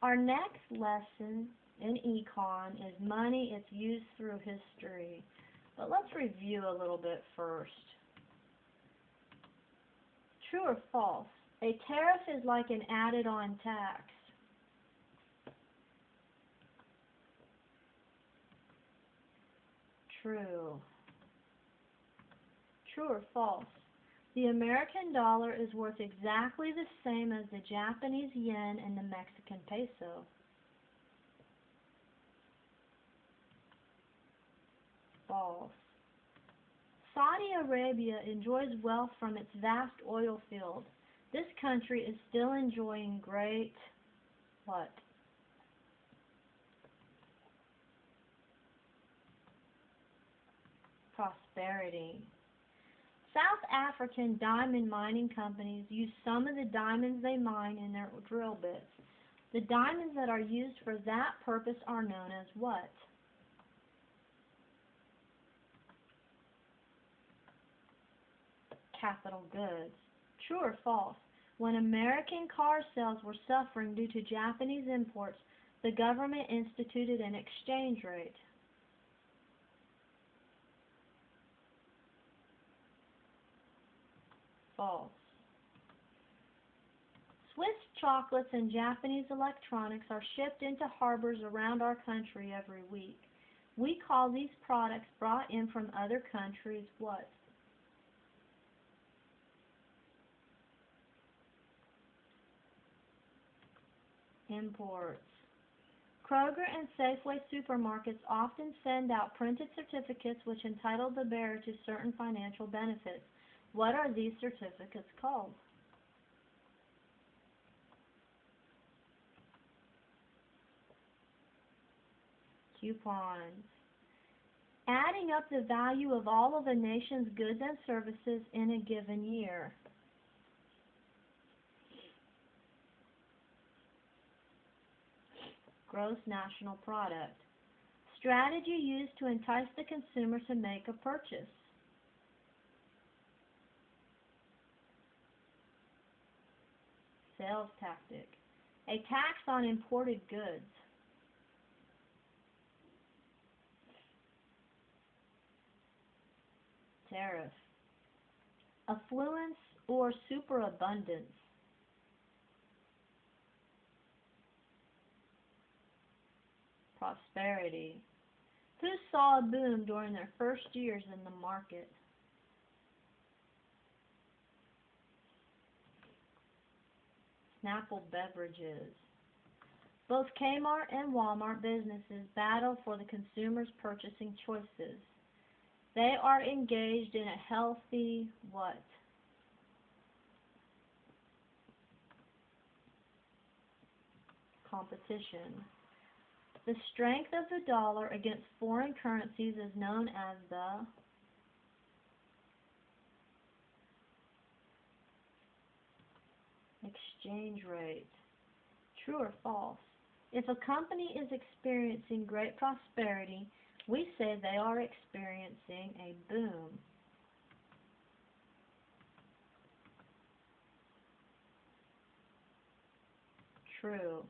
Our next lesson in econ is money, its use through history. But let's review a little bit first. True or false? A tariff is like an added-on tax. True. True or false? The American dollar is worth exactly the same as the Japanese yen and the Mexican peso. False. Saudi Arabia enjoys wealth from its vast oil field. This country is still enjoying great, what? Prosperity. South African diamond mining companies use some of the diamonds they mine in their drill bits. The diamonds that are used for that purpose are known as what? Capital goods. True or false? When American car sales were suffering due to Japanese imports, the government instituted an exchange rate. False. Swiss chocolates and Japanese electronics are shipped into harbors around our country every week. We call these products brought in from other countries what? Imports. Kroger and Safeway supermarkets often send out printed certificates which entitle the bearer to certain financial benefits. What are these certificates called? Coupons. Adding up the value of all of a nation's goods and services in a given year. Gross national product. Strategy used to entice the consumer to make a purchase. Sales tactic. A tax on imported goods. Tariff. Affluence or superabundance. Prosperity. Who saw a boom during their first years in the market? Snapple Beverages. Both Kmart and Walmart businesses battle for the consumer's purchasing choices. They are engaged in a healthy what? Competition. The strength of the dollar against foreign currencies is known as the exchange rate. True or false? If a company is experiencing great prosperity, we say they are experiencing a boom. True.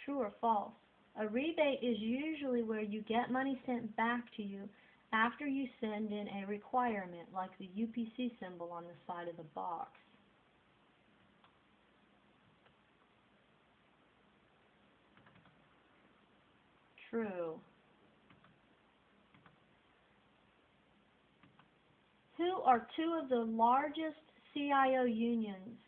True or false? A rebate is usually where you get money sent back to you after you send in a requirement, like the UPC symbol on the side of the box. True. Who are two of the largest CIO unions?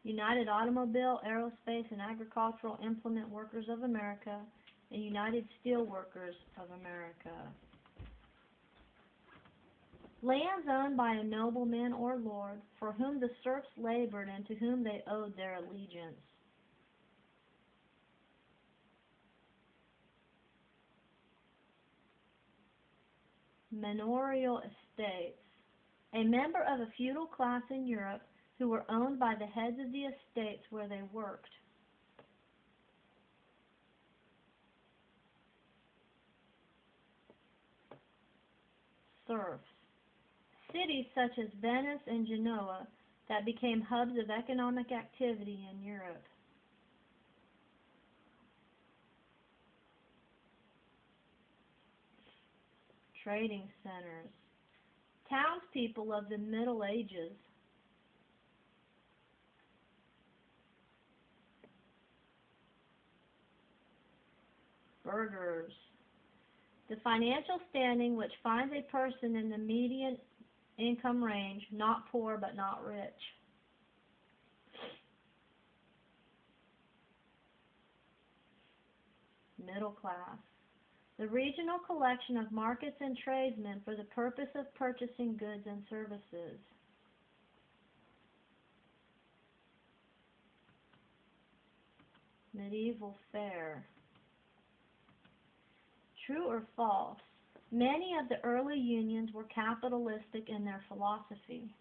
United Automobile, Aerospace, and Agricultural Implement Workers of America, and United Steelworkers of America. Lands owned by a nobleman or lord, for whom the serfs labored and to whom they owed their allegiance. Manorial estates. A member of a feudal class in Europe who were owned by the heads of the estates where they worked. serfs. Cities such as Venice and Genoa that became hubs of economic activity in Europe. Trading centers. Townspeople of the Middle Ages. Burghers. The financial standing which finds a person in the median income range, not poor but not rich. Middle class. The regional collection of markets and tradesmen for the purpose of purchasing goods and services. Medieval fair. True or false? Many of the early unions were capitalistic in their philosophy.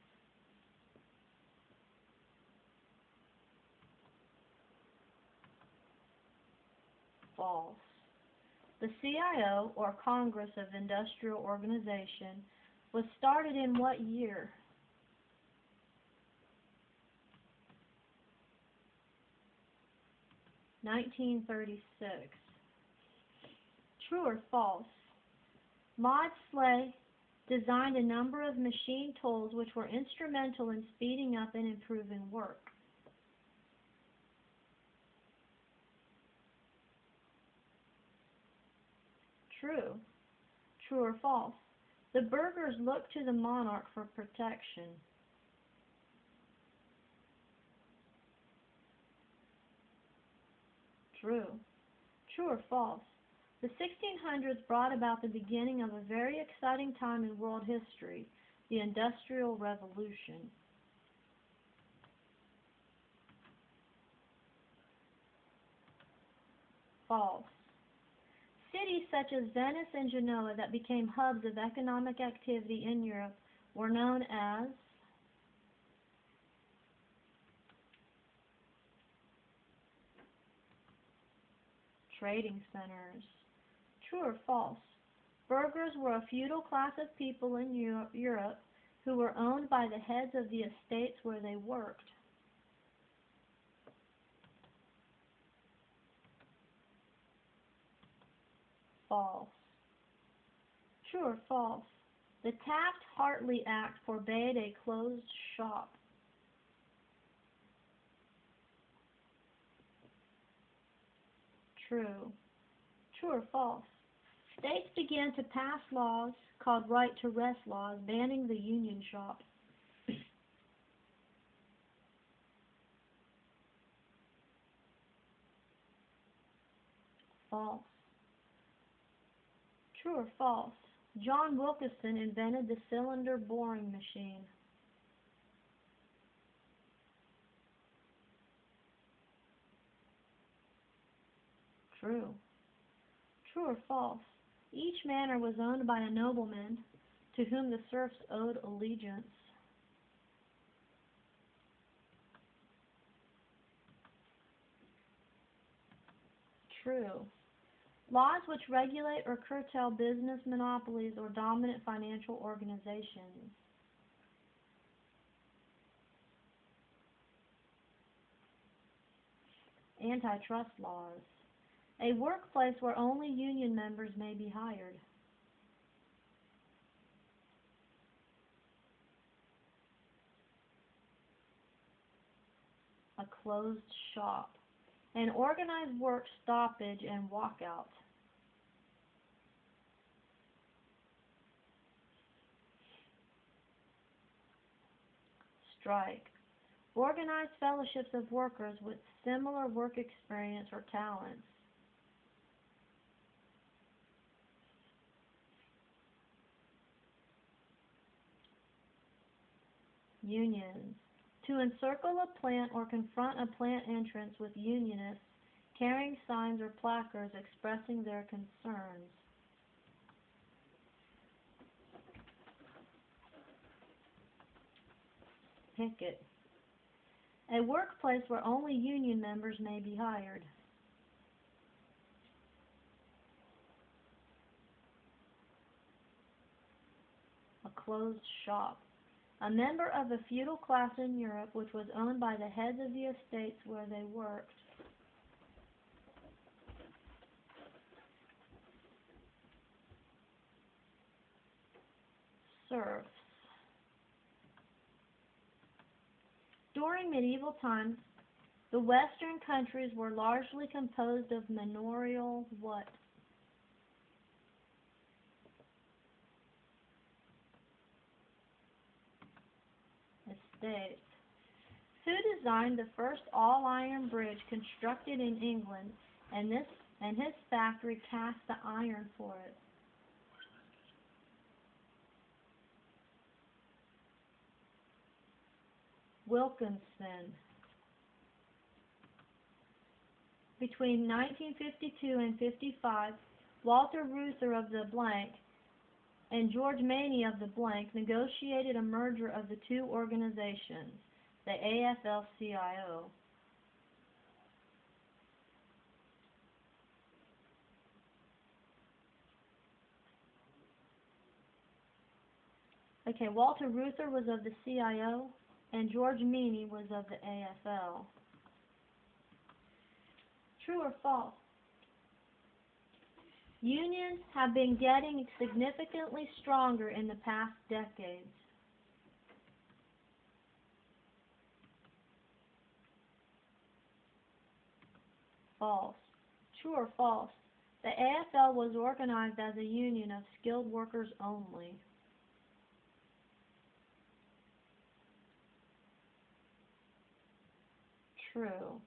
False. The CIO, or Congress of Industrial Organization, was started in what year? (1936). True or false? Maud Slay designed a number of machine tools which were instrumental in speeding up and improving work. True. True or false? The burghers looked to the monarch for protection. True. True or false? The 1600s brought about the beginning of a very exciting time in world history, the Industrial Revolution. False. Cities such as Venice and Genoa that became hubs of economic activity in Europe were known as trading centers. True or false? Burghers were a feudal class of people in Europe who were owned by the heads of the estates where they worked. False. True or false? The Taft-Hartley Act forbade a closed shop. True. True or false? States began to pass laws called right to rest laws, banning the union shop. False. True or false? John Wilkinson invented the cylinder boring machine. True. True or false? Each manor was owned by a nobleman to whom the serfs owed allegiance. True. Laws which regulate or curtail business monopolies or dominant financial organizations. Antitrust laws. A workplace where only union members may be hired. A closed shop. An organized work stoppage and walkout. Strike. Organized fellowships of workers with similar work experience or talents. Unions. To encircle a plant or confront a plant entrance with unionists carrying signs or placards expressing their concerns. Picket. A workplace where only union members may be hired. closed shop. A member of a feudal class in Europe which was owned by the heads of the estates where they worked. Serfs. During medieval times, the western countries were largely composed of manorial what? Estates. Who designed the first all-iron bridge constructed in England, and his factory cast the iron for it? Wilkinson. Between 1952 and 55, Walter Reuther of the blank and George Maney of the blank negotiated a merger of the two organizations, the AFL-CIO. Okay, Walter Reuther was of the CIO, and George Maney was of the AFL. True or false? Unions have been getting significantly stronger in the past decades. False. True or false? The AFL was organized as a union of skilled workers only. True.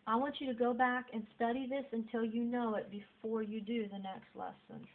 I want you to go back and study this until you know it before you do the next lesson.